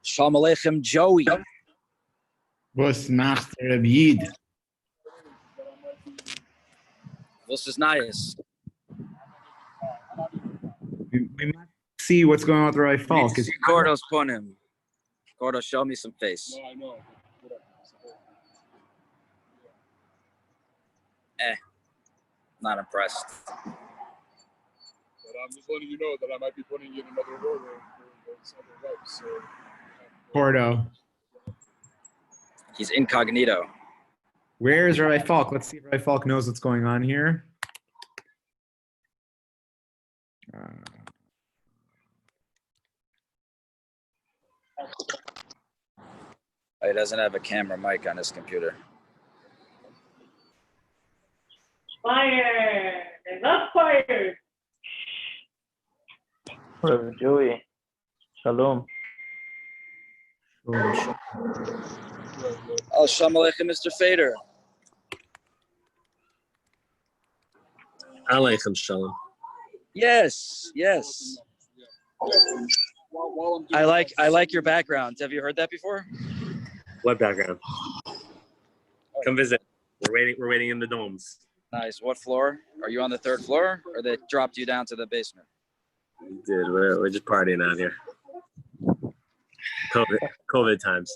Shalom Aleichem, Joey. Was macht Rabbi? This is nice. We might see what's going on with Rabbi Falk. Gordo's put him. Gordo, show me some face. No, I know. Not impressed. But I'm just letting you know that I might be putting you in another order for those other reps. So, Gordo. He's incognito. Where is Rabbi Falk? Let's see if Rabbi Falk knows what's going on here. He doesn't have a camera mic on his computer. Fire! There's not fire! Rabbi Joey, Shalom. Oh, Shalom Aleichem, Mr. Fader. Aleichem Shalom. Yes. while I'm I like your background. Have you heard that before? What background? Come visit. We're waiting in the domes. Nice. What floor? Are you on the third floor, or they dropped you down to the basement? Dude, we're just partying out here. COVID times.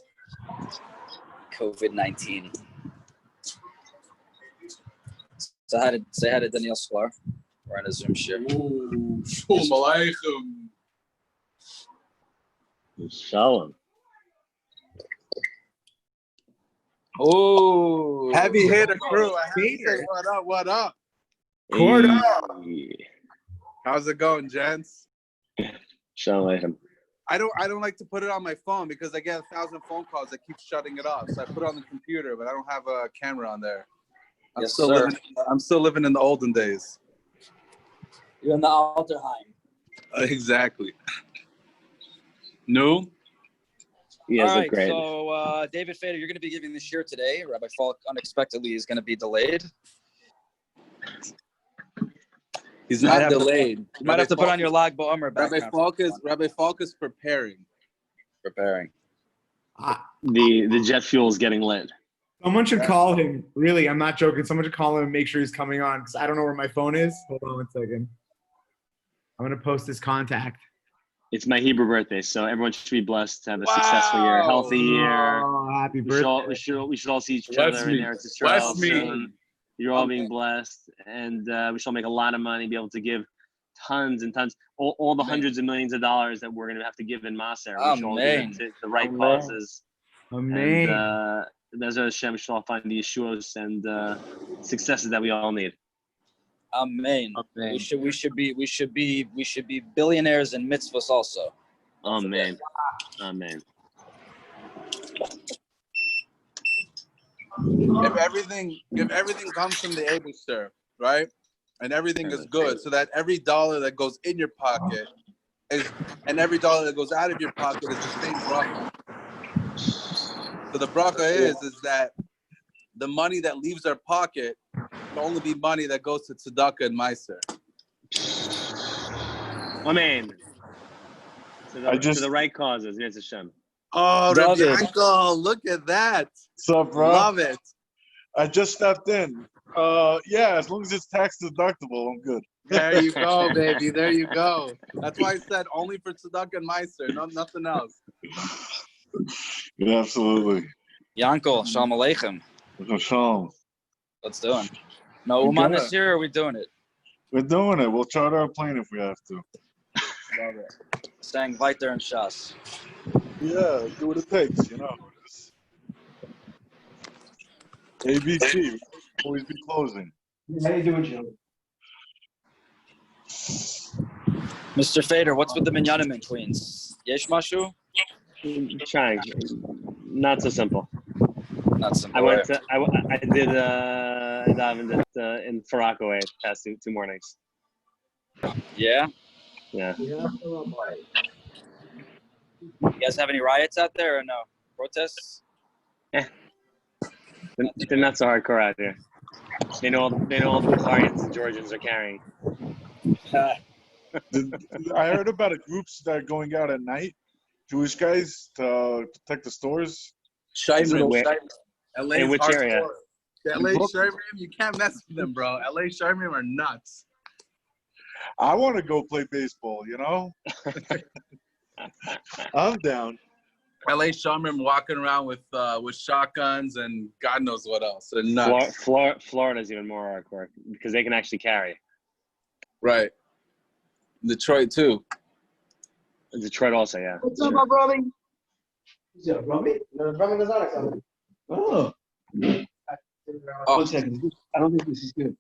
COVID-19. Say hi to Daniel Sklar. We're on a Zoom share. Ooh, Shalom Aleichem. Shalom. Oh, Heavy hitter crew. I have to say what up? Gordo. How's it going, gents? Shalom Aleichem. I don't like to put it on my phone because I get 1,000 phone calls that keep shutting it off. So I put it on the computer, but I don't have a camera on there. I'm Yes, still sir. living in the olden days. You're in the Alterheim. Exactly. No? You All guys right, look great. so David Fader, you're going to be giving the shir today. Rabbi Falk unexpectedly is going to be delayed. He's You might not have to- delayed. You might have to put on your Lag BaOmer background. Rabbi Falk is preparing. Preparing. The jet fuel is getting lit. Someone should call him. Really, I'm not joking. Someone should call him and make sure he's coming on because I don't know where my phone is. Hold on 1 second. I'm going to post his contact. It's my Hebrew birthday, so everyone should be blessed to have a successful year, a healthy year. Oh, happy We should, birthday. all, we should all see each Bless other me. in Eretz Bless Yisrael me. soon. You're all being blessed, and we should all make a lot of money, be able to give tons and tons, all the hundreds of millions of dollars that we're going to have to give in Maser. We should all give Amen. it to the right Amen. causes. Amazing. And Bezrat Hashem, we should all find the Yeshuos and successes that we all need. Amen. Amen. We should be billionaires in mitzvahs also. Amen. Amen. If everything comes from the Abishter, right? And everything is good, so that every dollar that goes in your pocket and every dollar that goes out of your pocket is the same bracha. So the bracha is that the money that leaves our pocket can only be money that goes to tzedakah and meiser. Amen. To the right causes. Yes, Hashem. Oh, Love Rabbi it. Uncle, look at that. What's up, bro? Love it. I just stepped in. Yeah, as long as it's tax deductible, I'm good. There you go, baby. There you go. That's why I said only for tzedakah and meiser, nothing else. Yeah, absolutely. Yankel, Shalom Aleichem. Shalom. Let's do it. No We Uman got this year, or are we doing it? We're doing it. We'll charter a plane if we have to. Love it. Saying Viter and Shas. Yeah, do what it takes, you know. ABC, always be closing. How you doing, Joe? Mr. Fader, what's with the Minyanim in Queens? Yesh Mashu? Trying. Not so simple. Not simple. I went right? to I did I davened in Farakaway the past two mornings. Yeah. Yeah. You guys have any riots out there or no protests? They're not so hardcore out here. They know all the Bukharians and Georgians are carrying. I heard about the groups that are going out at night. Jewish guys to protect the stores. Shimon, Where- LA's in which hardcore. area? The LA Sherman, you can't mess with them, bro. LA Sherman are nuts. I want to go play baseball, you know? I'm down. LA Sherman walking around with shotguns and God knows what else. They're nuts. Florida's even more hardcore because they can actually carry. Right. Detroit too. Detroit also, yeah. What's up, my brother? Is it Rami? No, Rami Nazarek. Oh. Oh. 1 second. I don't think this is good.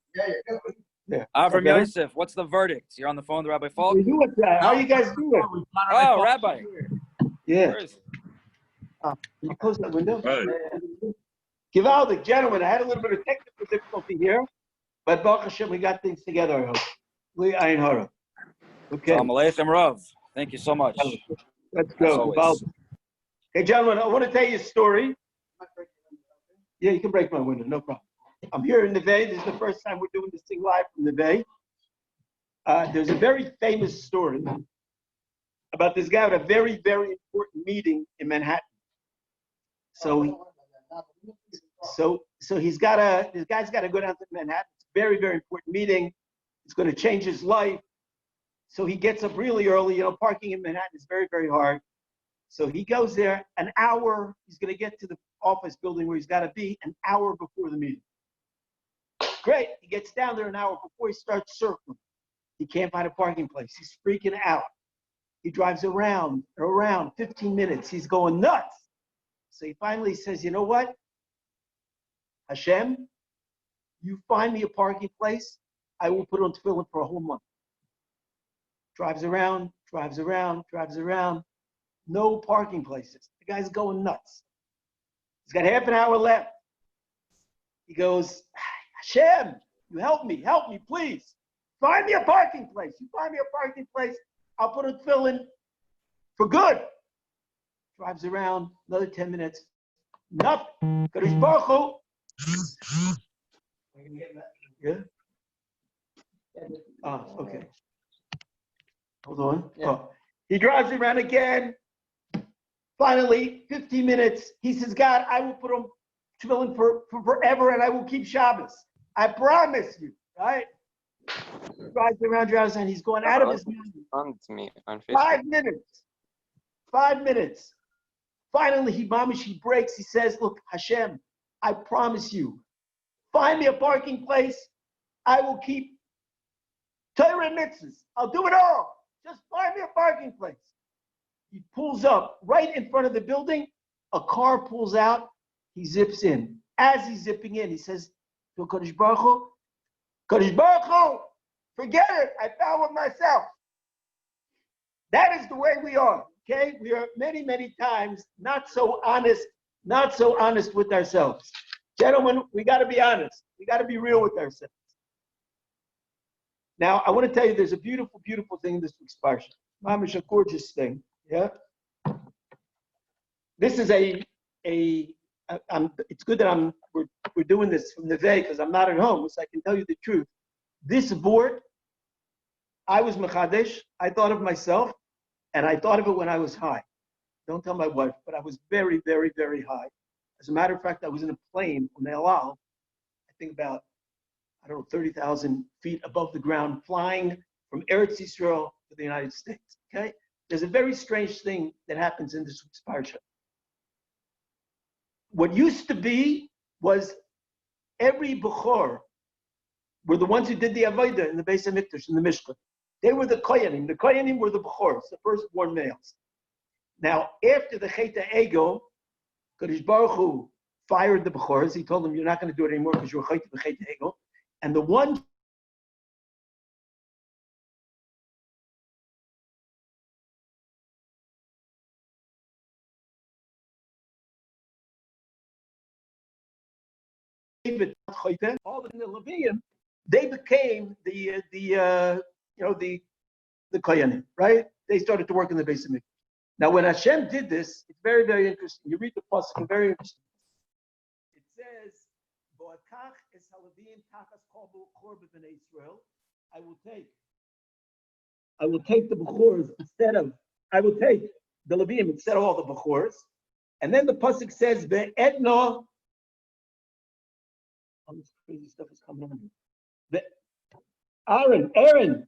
Yeah. Avram Okay. Yosef, what's the verdict? You're on the phone with Rabbi Falk? You with that? How you guys doing? Oh, Rabbi. Yeah. Where is Can you close that window? Right. Givaldic, gentlemen, I had a little bit of technical difficulty here, but Baruch Hashem, we got things together, I hope. We Ayin Hara. Okay. Salam Aleichem Rav. Thank you so much. Let's As go. always. Givaldic. Hey, gentlemen, I want to tell you a story. Yeah, you can break my window, no problem. I'm here in Neve. This is the first time we're doing this thing live from Neve. There's a very famous story about this guy with a very, very important meeting in Manhattan. So this guy's got to go down to Manhattan. It's a very, very important meeting. It's going to change his life. So he gets up really early. You know, parking in Manhattan is very, very hard. So he goes there an hour. He's going to get to the office building where he's got to be an hour before the meeting. Great. He gets down there an hour before he starts circling. He can't find a parking place. He's freaking out. He drives around 15 minutes. He's going nuts. So he finally says, you know what? Hashem, you find me a parking place, I will put on tefillin for a whole month. Drives around. No parking places. The guy's going nuts. He's got half an hour left. He goes, Hashem, you help me, please. Find me a parking place. You find me a parking place, I'll put on tefillin for good. Drives around, another 10 minutes. Nothing. Kadosh Baruch Hu. Yeah? Oh, okay. Hold on. Yeah. Oh. He drives around again. Finally, 15 minutes. He says, God, I will put on tefillin for forever and I will keep Shabbos. I promise you, right? Drives around, he's going out of his mind. On to me on Facebook. 5 minutes. Finally, he breaks. He says, look, Hashem, I promise you, find me a parking place. I will keep Torah and mitzvahs. I'll do it all. Just find me a parking place. He pulls up right in front of the building. A car pulls out. He zips in. As he's zipping in, he says to Kadosh Baruch Hu, Kadosh Baruch Hu, forget it. I found one myself. That is the way we are. Okay, we are many, many times not so honest with ourselves. Gentlemen, we got to be honest. We got to be real with ourselves. Now, I want to tell you, there's a beautiful, beautiful thing in this week's Parsha. Mamish, a gorgeous thing. Yeah. This is it's good that we're doing this from the day because I'm not at home, so I can tell you the truth. This board, I was Mechadesh. I thought of myself. And I thought of it when I was high. Don't tell my wife, but I was very, very, very high. As a matter of fact, I was in a plane from El Al, I think about, 30,000 feet above the ground, flying from Eretz Yisrael to the United States, okay? There's a very strange thing that happens in this week's Parsha. What used to be was every Bechor were the ones who did the Avodah in the Beis HaMikdash, in the Mishkan. They were the Koyanim. The Koyanim were the Bechors, the firstborn males. Now, after the Chet HaEgel, Kadosh Baruch Hu fired the Bechors. He told them, you're not going to do it anymore because you're Chet HaEgel. And the one David, all the Levium, they became the Koyanim, right? They started to work in the base of Mikdash. Now, when Hashem did this, it's very, very interesting. You read the pasuk, very interesting. It says, "Bo'akach es haLeviim tachas kol b'chor b'nei Yisrael." I will take the b'chors I will take the Leviim instead of all the b'chors. And then the pasuk says, "Ve'etno." All this crazy stuff is coming on here. Aaron. Aaron.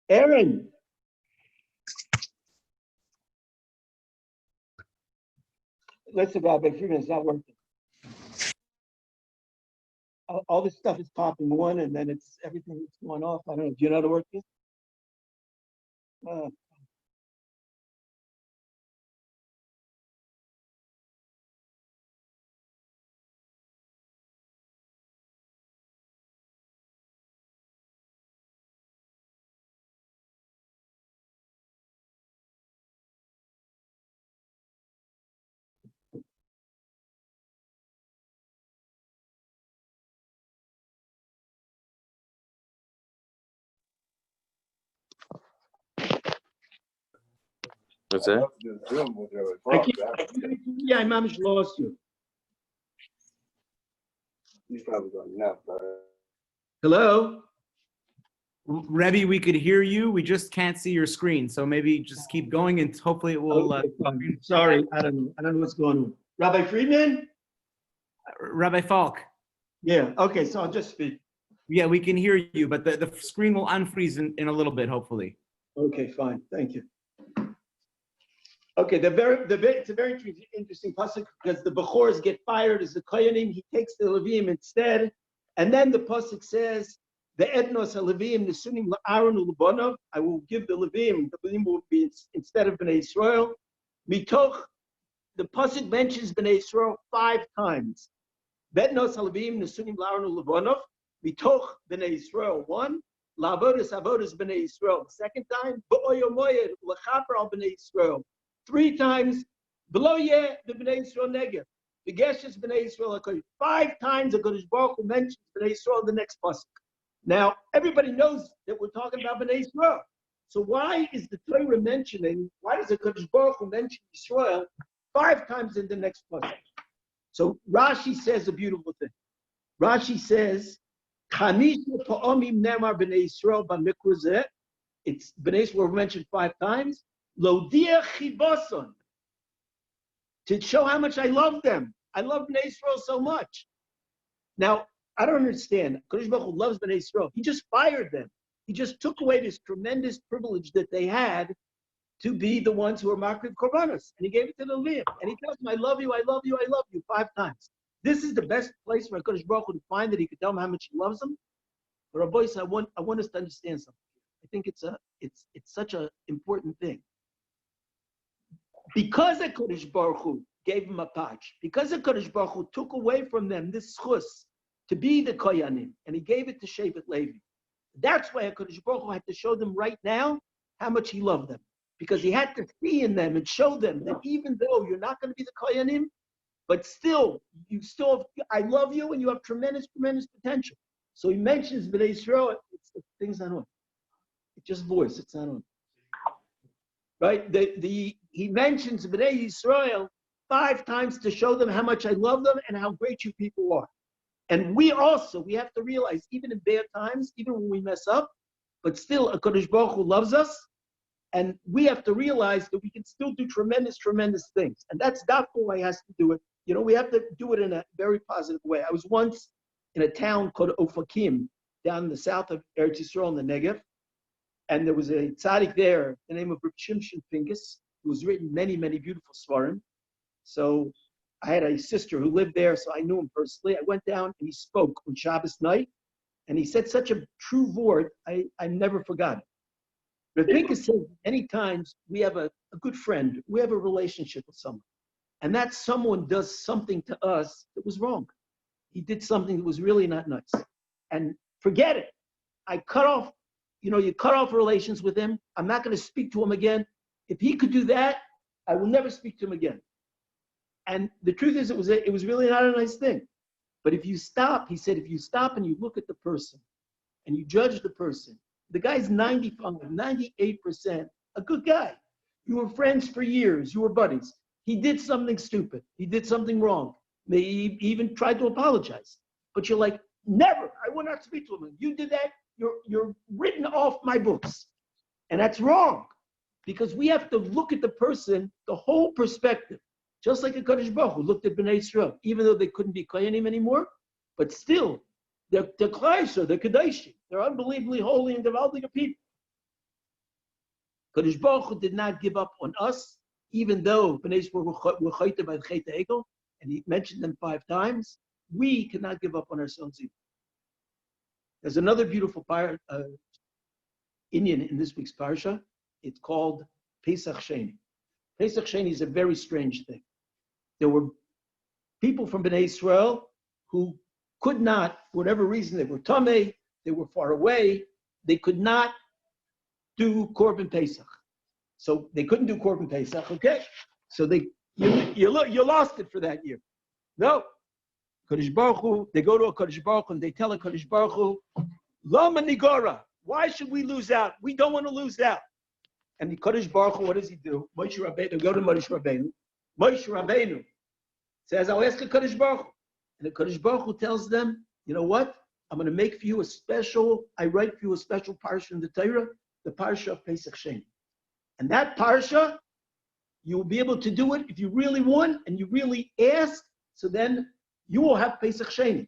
Aaron. Listen, Rabbi Friedman, it's not working. All this stuff is popping one, and then it's everything that's going off. I don't know. Do you know how to work this? What's that? Yeah, I managed to lost you. He's probably going now. Hello? Rebbe, we could hear you. We just can't see your screen. So maybe just keep going and hopefully it will. Okay, sorry, I don't know what's going on. Rabbi Friedman? Rabbi Falk. Yeah, okay, so I'll just speak. Yeah, we can hear you, but the screen will unfreeze in a little bit, hopefully. Okay, fine, thank you. Okay, it's a very interesting pasuk because the Bechors get fired as the Koyanim. He takes the Leviim instead, and then the pasuk says, "The Ednos Leviim Nesunim LaAaron uLebanov." I will give the Leviim. The Leviim will be instead of Bnei Yisrael. Mitoch, the pasuk mentions Bnei Yisrael 5 times. Ednos Leviim Nesunim LaAaron uLebanov. Mitoch Bnei Yisrael 1. La'avodas avodas Bnei Yisrael. Second time, B'oyo moyed L'chaper al Bnei Yisrael. 3 times, below the Bnei Yisrael Negev. The Geshes Bnei Yisrael HaKodesh. 5 times the Kodesh Baruch Hu mentions Bnei Yisrael in the next pasuk. Now, everybody knows that we're talking about Bnei Yisrael. So why is the Torah mentioning, why does the Kodesh Baruch Hu mention Yisrael 5 times in the next pasuk? So Rashi says a beautiful thing. Rashi says, Chamisha pa'omim nemar Bnei Yisrael b'mikra zeh. It's Bnei Yisrael mentioned 5 times. Lodia chibason, to show how much I love them. I love Bnei Yisrael so much. Now, I don't understand. Kodesh Baruch Hu loves Bnei Yisrael. He just fired them. He just took away this tremendous privilege that they had to be the ones who are Makriv Korbanos. And he gave it to the Leviim. And he tells them, I love you, I love you, I love you 5 times. This is the best place for Kodesh Baruch Hu to find that he could tell them how much he loves them. But our boys, I want us to understand something. I think it's such an important thing. Because the Kodesh Baruch Hu gave him a patch, because the Kodesh Baruch Hu took away from them this schus to be the Koyanim, and he gave it to Shevet Levi. That's why Kodesh Baruch Hu had to show them right now how much he loved them, because he had to see in them and show them that even though you're not going to be the Koyanim, but still, I love you, and you have tremendous, tremendous potential. So he mentions Bnei Yisrael. Things not on. It's just voice. It's not on. Right? He mentions Bnei Yisrael 5 times to show them how much I love them and how great you people are. And we have to realize, even in bad times, even when we mess up, but still, a Kodesh Baruch Hu loves us, and we have to realize that we can still do tremendous, tremendous things. And that's the way he has to do it. You know, we have to do it in a very positive way. I was once in a town called Ofakim, down in the south of Eretz Yisrael in the Negev, and there was a tzaddik there, the name of Reb Shimshon Pincus, who has written many, many beautiful svarim. So I had a sister who lived there, so I knew him personally. I went down and he spoke on Shabbos night, And he said such a true word, I never forgot it. Rav Pinkus said many times we have a good friend, we have a relationship with someone, and that someone does something to us that was wrong. He did something that was really not nice. And forget it. I cut off, you cut off relations with him. I'm not going to speak to him again. If he could do that, I will never speak to him again. And the truth is, it was really not a nice thing. But if you stop, he said, if you stop and you look at the person and you judge the person, the guy's 95, 98% a good guy. You were friends for years. You were buddies. He did something stupid. He did something wrong. He even tried to apologize. But you're like, never. I will not speak to him. You did that. You're written off my books. And that's wrong. Because we have to look at the person, the whole perspective. Just like a Kadosh Baruch Hu looked at Bnei Yisrael, even though they couldn't be Kohanim anymore, but still, they're Klaisha, they're Kadeshim. They're unbelievably holy and devout people. Kadosh Baruch Hu did not give up on us, even though Bnei Yisrael were Chayte by the Chayte Egel, and he mentioned them 5 times. We cannot give up on ourselves either. There's another beautiful Indian in this week's Parsha. It's called Pesach Sheni. Pesach Sheni is a very strange thing. There were people from Bnei Israel who could not, for whatever reason, they were tamei, they were far away, they could not do Korban Pesach. So they couldn't do Korban Pesach, okay? So you lost it for that year. No. Kadosh Baruch Hu, they go to a Kadosh Baruch Hu and they tell a Kadosh Baruch Hu, Lama Nigora, why should we lose out? We don't want to lose out. And the Kadosh Baruch Hu, what does he do? Moshe Rabbeinu, go to Moshe Rabbeinu. Moshe Rabbeinu says, I'll ask a Kadosh Baruch Hu. And the Kadosh Baruch Hu tells them, you know what? I'm going to make for you I write for you a special Parsha in the Torah, the Parsha of Pesach Sheni. And that Parsha, you will be able to do it if you really want and you really ask, so then you will have Pesach Sheni.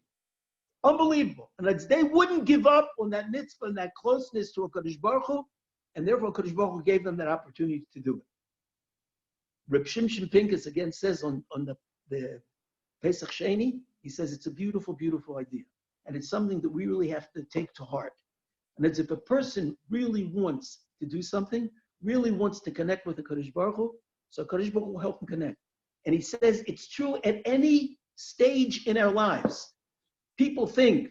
Unbelievable. And they wouldn't give up on that mitzvah and that closeness to a Kadosh Baruch Hu, and therefore Kadosh Baruch Hu gave them that opportunity to do it. Reb Shimshon Pinkus again says on the Pesach Sheni, he says it's a beautiful, beautiful idea. And it's something that we really have to take to heart. And it's if a person really wants to do something, really wants to connect with the Kadosh Baruch Hu, so Kadosh Baruch Hu will help him connect. And he says it's true at any stage in our lives. People think,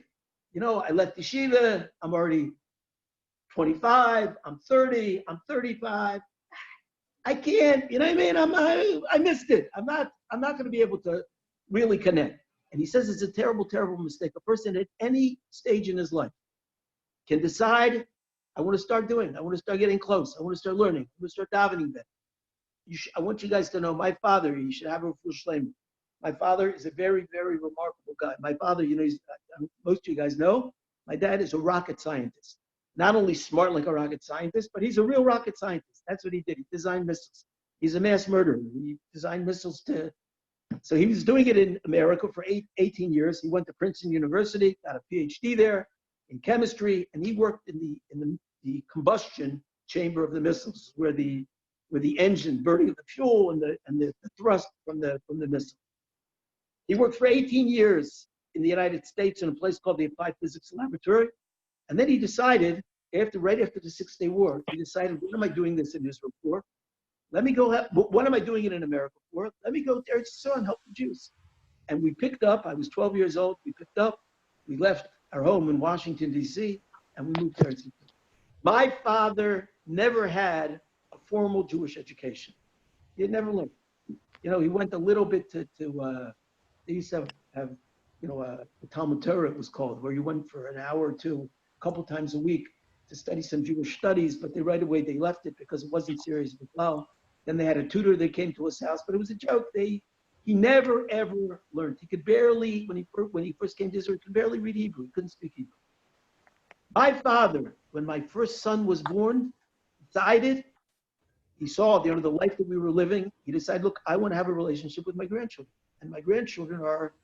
I left yeshiva, I'm already 25, I'm 30, I'm 35. I can't, you know what I mean? I missed it. I'm not going to be able to really connect. And he says it's a terrible, terrible mistake. A person at any stage in his life can decide, I want to start doing, I want to start getting close, I want to start learning, I want to start davening better. I want you guys to know my father, you should have a full shleimah. My father is a very, very remarkable guy. My father, most of you guys know, my dad is a rocket scientist. Not only smart like a rocket scientist, but he's a real rocket scientist. That's what he did. He designed missiles. He's a mass murderer. He designed missiles so he was doing it in America for 18 years. He went to Princeton University, got a PhD there in chemistry, and he worked in the combustion chamber of the missiles, where the engine burning of the fuel and the thrust from the missile. He worked for 18 years in the United States in a place called the Applied Physics Laboratory. And then he decided, right after the 6-Day War, he decided, what am I doing this in Israel for? What am I doing it in America for? Let me go to Eretz Yisrael and help the Jews. And we picked up, I was 12 years old, we left our home in Washington, D.C., and we moved to Eretz Yisrael. My father never had a formal Jewish education. He had never learned. He went a little bit to they used to have the Talmud Torah, it was called, where you went for an hour or two, a couple times a week to study some Jewish studies, but right away they left it because it wasn't serious with well. Then they had a tutor that came to his house, but it was a joke. He never, ever learned. He could barely, when he first came to Israel, he could barely read Hebrew. He couldn't speak Hebrew. My father, when my first son was born, decided, he saw the life that we were living. He decided, look, I want to have a relationship with my grandchildren. And my grandchildren are,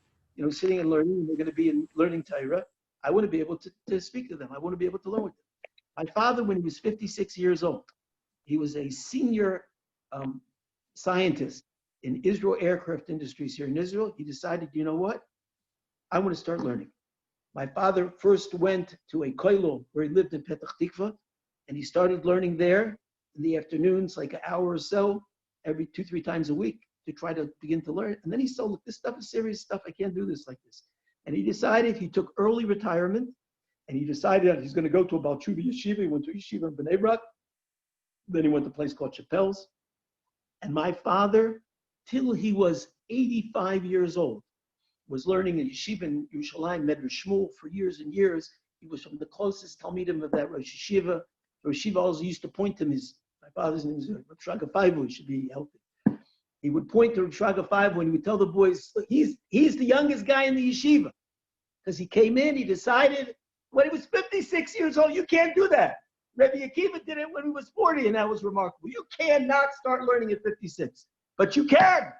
sitting and learning, and they're going to be in learning Torah. I want to be able to speak to them. I want to be able to learn with them. My father, when he was 56 years old, he was a senior scientist in Israel Aircraft Industries here in Israel. He decided, you know what? I want to start learning. My father first went to a kollel where he lived in Petach Tikva, and he started learning there in the afternoons, like an hour or so, every 2-3 times a week to try to begin to learn. And then he saw, look, this stuff is serious stuff. I can't do this like this. And he decided, he took early retirement, and he decided that he's going to go to a Baal Tshuva yeshiva. He went to yeshiva in Bnei Brak. Then he went to a place called Chappelle's. And my father, till he was 85 years old, was learning in yeshiva in Yerushalayim, Medrash Shmuel, for years and years. He was from the closest Talmidim of that Rosh Yeshiva. The Rosh Yeshiva also used to point to him. My father's name is Rav Shraga Faivu. He should be healthy. He would point to Rav Shraga Faivu and he would tell the boys, look, he's the youngest guy in the yeshiva. Because he came in, he decided, when he was 56 years old, you can't do that. Rabbi Akiva did it when he was 40, and that was remarkable. You cannot start learning at 56. But you can.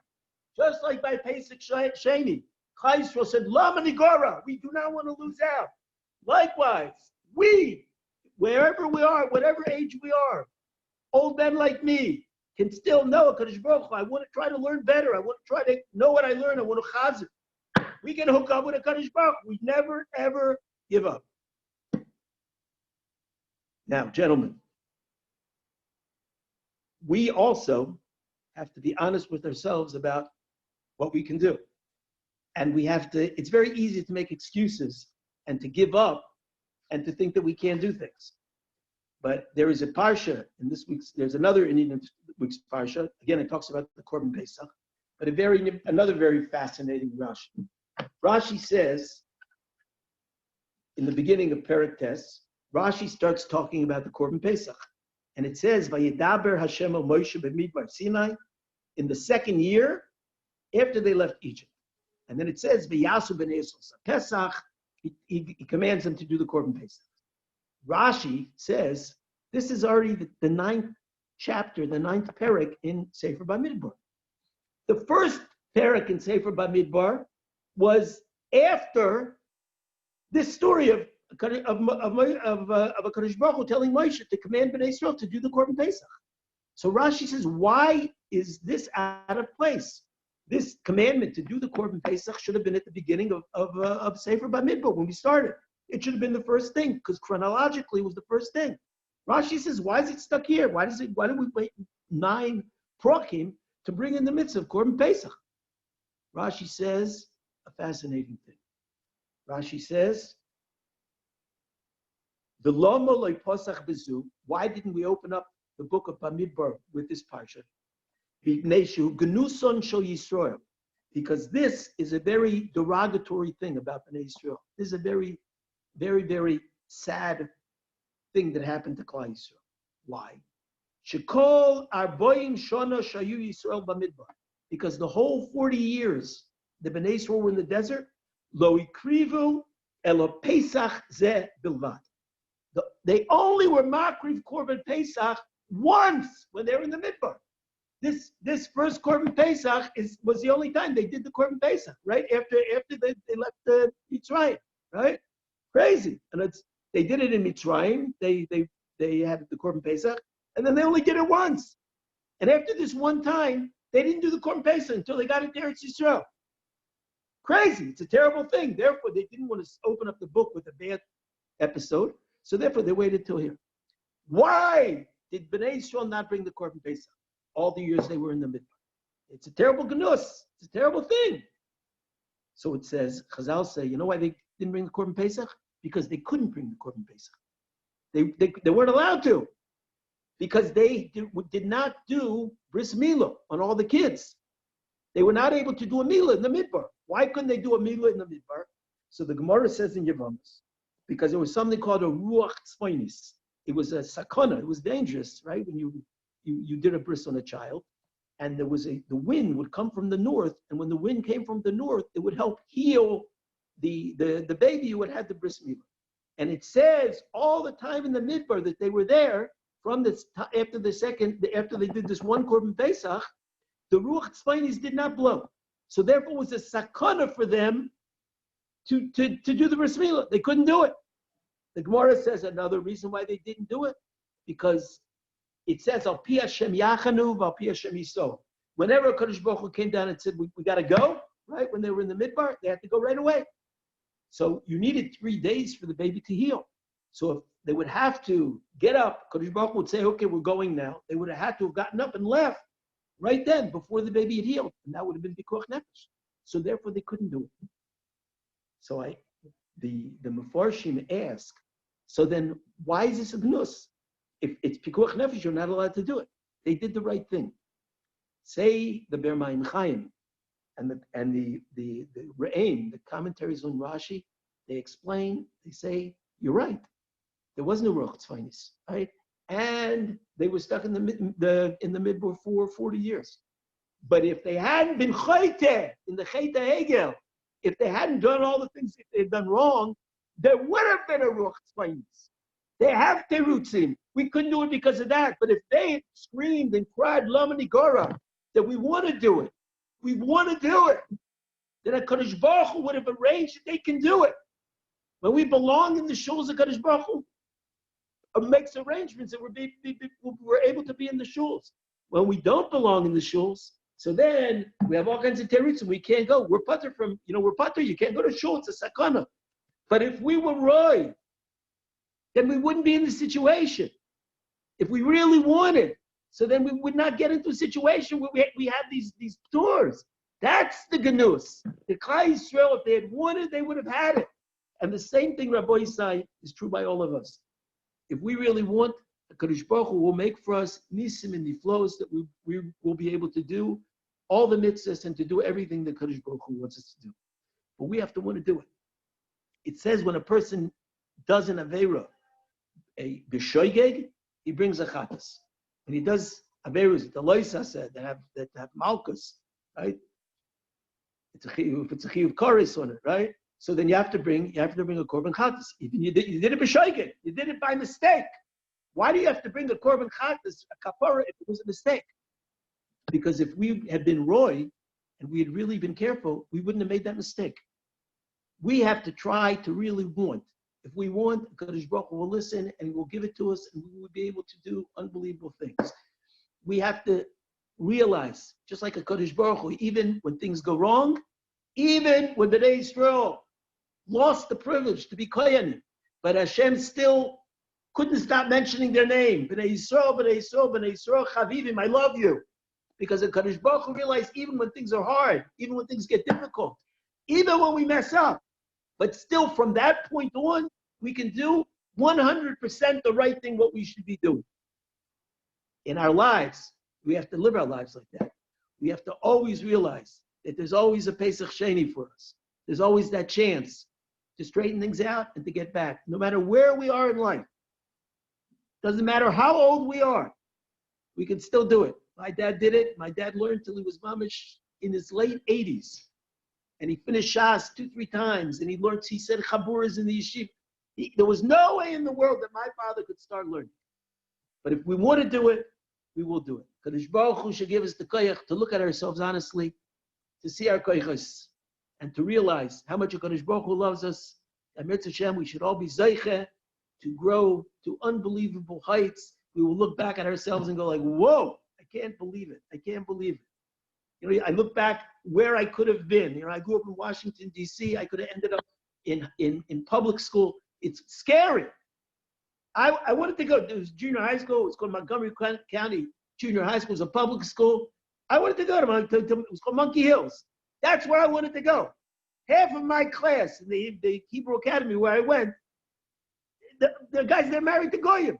Just like by Pesach Sheni. Chai Yisrael said, Lama Nigora, we do not want to lose out. Likewise, we, wherever we are, whatever age we are, old men like me, can still know Kadosh Baruch Hu. I want to try to learn better. I want to try to know what I learned. I want to chazir. We can hook up with a Kadosh Baruch Hu. We never, ever give up. Now, gentlemen, we also have to be honest with ourselves about what we can do. And we have to, it's very easy to make excuses and to give up and to think that we can't do things. But there is a Parsha in this week's, there's another in this week's Parsha. Again, it talks about the Korban Pesach, but another very fascinating Rashi. Rashi says, in the beginning of Perek Tes, Rashi starts talking about the Korban Pesach. And it says, Vayedaber Hashem el Moshe b'midbar Sinai, in the second year after they left Egypt. And then it says, V'yasu b'nei Yisrael Pesach, he commands them to do the Korban Pesach. Rashi says, this is already the 9th chapter, the 9th perek in Sefer Bamidbar. The first perek in Sefer Bamidbar was after this story of a Kadosh Baruch Hu telling Moshe to command Bnei Israel to do the Korban Pesach. So Rashi says, why is this out of place? This commandment to do the Korban Pesach should have been at the beginning of Sefer Bamidbar when we started. It should have been the first thing because chronologically it was the first thing. Rashi says, why is it stuck here? Why did we wait 9 prakim to bring in the mitzvah of Korban Pesach? Rashi says a fascinating thing. Rashi says, why didn't we open up the book of Bamidbar with this parsha? Because this is a very derogatory thing about Bnei Yisrael. This is a very, very, very sad thing that happened to Klal Yisrael. Why? Shekol arboim shana shayu Yisrael Bamidbar. Because the whole 40 years the Bnei Yisrael were in the desert, lo ikrivu elo Pesach ze bilvad. They only were makriv Korban Pesach once when they were in the Midbar. This first Korban Pesach was the only time they did the Korban Pesach, right? After they left Mitzrayim, right? Crazy. And they did it in Mitzrayim. They had the Korban Pesach, and then they only did it once. And after this one time, they didn't do the Korban Pesach until they got into Eretz Yisrael. Crazy. It's a terrible thing. Therefore, they didn't want to open up the book with a bad episode. So therefore, they waited till here. Why did Bnei Yisrael not bring the Korban Pesach all the years they were in the Midbar? It's a terrible gnus. It's a terrible thing. So it says, Chazal say, you know why they didn't bring the Korban Pesach? Because they couldn't bring the Korban Pesach. They weren't allowed to. Because they did not do bris milah on all the kids. They were not able to do a milah in the Midbar. Why couldn't they do a milah in the Midbar? So the Gemara says in Yevamos, because there was something called a ruach tzpoinis. It was a sakana. It was dangerous, right? When you did a bris on a child, and the wind would come from the north, and when the wind came from the north, it would help heal the baby who had the bris milah. And it says all the time in the Midbar that they were there from this after they did this one Korban Pesach, the ruach tzpoinis did not blow. So therefore, it was a sakana for them to do the bris milah. They couldn't do it. The Gemara says another reason why they didn't do it, because it says al pi Hashem yachanu, al pi Hashem yiso. Whenever Kadosh Baruch Hu came down and said we got to go, right? When they were in the Midbar, they had to go right away. So you needed 3 days for the baby to heal. So if they would have to get up, Kodesh Baruch Hu would say, okay, we're going now. They would have had to have gotten up and left right then before the baby had healed. And that would have been Pikuach Nefesh. So therefore they couldn't do it. So the Mefarshim ask, so then why is this a gnus? If it's Pikuach Nefesh, you're not allowed to do it. They did the right thing. Say the Ber Mayim Chaim and the Re'aim, the commentaries on Rashi, they explain, they say, you're right. There was no Ruach Tzvainis, right? And they were stuck in the Midbar for 40 years. But if they hadn't been chayte in the chayte Hegel, if they hadn't done all the things that they've done wrong, there would have been a Ruach Tzvainis. They have terutzim. We couldn't do it because of that. But if they had screamed and cried Lamani Gora that we want to do it, we want to do it, then a Kadosh Baruch Hu would have arranged that they can do it. When we belong in the shuls of Kadosh Baruch Hu, makes arrangements that we're able to be in the shuls. When we don't belong in the shuls, so then we have all kinds of terutzim. We can't go. We're pater from, we're pater. You can't go to shul. It's a sakana. But if we were roy, then we wouldn't be in the situation. If we really wanted, so then we would not get into a situation where we have these tours. That's the ganus. The Klal Yisrael, if they had wanted, they would have had it. And the same thing, Rabbi Yisai, is true by all of us. If we really want, the Kadosh Baruch Hu will make for us nisim and niflos that we will be able to do all the mitzvahs and to do everything that Kadosh Baruch Hu wants us to do. But we have to want to do it. It says when a person does an aveira, a beshoigeg, he brings a chatas. When he does aveirus, the loisa said that have malchus, right? It's a chiyuv kares on it, right? So then you have to bring a korban chatas. Even you did it b'shoigeg, you did it by mistake. Why do you have to bring a korban chatas, a kapara, if it was a mistake? Because if we had been roy and we had really been careful, we wouldn't have made that mistake. We have to try to really want. If we want, Kadosh Baruch Hu will listen and He will give it to us, and we will be able to do unbelievable things. We have to realize, just like a Kadosh Baruch Hu, even when things go wrong, even when Bnei Yisrael lost the privilege to be Koyanim, but Hashem still couldn't stop mentioning their name. Bnei Yisrael, Bnei Yisrael, Bnei Yisrael, Chavivim, I love you. Because the Kadosh Baruch Hu realized even when things are hard, even when things get difficult, even when we mess up, but still from that point on, we can do 100% the right thing, what we should be doing. In our lives, we have to live our lives like that. We have to always realize that there's always a Pesach Sheni for us. There's always that chance to straighten things out and to get back, no matter where we are in life. Doesn't matter how old we are, we can still do it. My dad did it. My dad learned till he was mamish in his late 80s. And he finished Shas 2-3 times. And he said Chaburas in the yeshiva. There was no way in the world that my father could start learning. But if we want to do it, we will do it. Kadosh Baruch Hu should give us the koyach to look at ourselves honestly, to see our koyachos, and to realize how much Kadosh Baruch Hu loves us. And Mitzvah Hashem, we should all be zeiche to grow to unbelievable heights. We will look back at ourselves and go like, whoa, I can't believe it. I can't believe it. I look back where I could have been. I grew up in Washington, D.C. I could have ended up in public school. It's scary. I wanted to go. It was junior high school. It was called Montgomery County Junior High School. It was a public school. I wanted to go to it was called Monkey Hills. That's where I wanted to go. Half of my class in the Hebrew Academy where I went, the guys, they're married to Goyim.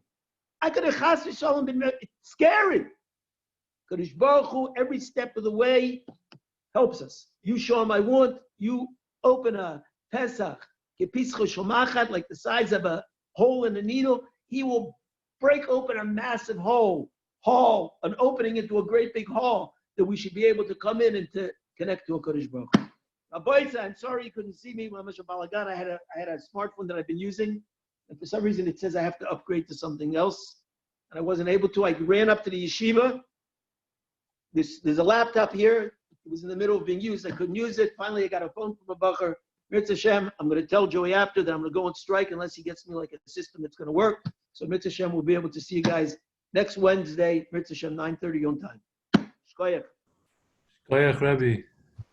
I could have chas v'shalom been married. It's scary. Kadosh Baruch Hu, every step of the way, helps us. You show him I want. You open a Pesach, like the size of a hole in a needle. He will break open a massive hall, an opening into a great big hall that we should be able to come in and to connect to a Kadosh Baruch Hu. Now, I'm sorry you couldn't see me. I had a smartphone that I've been using, and for some reason it says I have to upgrade to something else, and I wasn't able to. I ran up to the yeshiva. There's a laptop here. It was in the middle of being used. I couldn't use it. Finally, I got a phone from a bacher. Mitzvah Hashem, I'm going to tell Joey after that I'm going to go on strike unless he gets me like a system that's going to work. So Mitzvah Hashem will be able to see you guys next Wednesday, Mitzvah Hashem, 9:30 on time. Shkoyach. Shkoyach, Rabbi.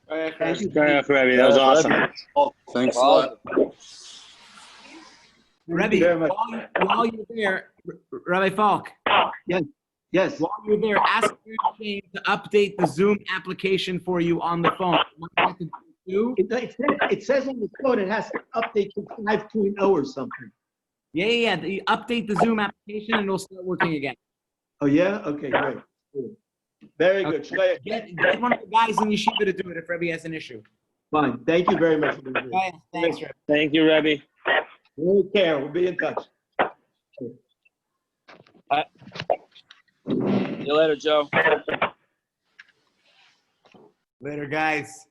Thank you. Rebbe. That was awesome. Thanks a lot. Rebbe, very much. while you're there, Rabbi Falk, Yes. while you're there, ask Shane to update the Zoom application for you on the phone. What you have to do? It says on the phone it has to update to 5.0 or something. Yeah. Update the Zoom application and it'll start working again. Oh, yeah? Okay, great. Cool. Very good. Shleich. Get one of the guys in Yeshiva to do it if Rebbe has an issue. Fine. Thank you very much for being here. Guys, thanks, Rebbe. Thank you, Rebbe. Take care. We'll be in touch. See you later, Joe. Later, guys.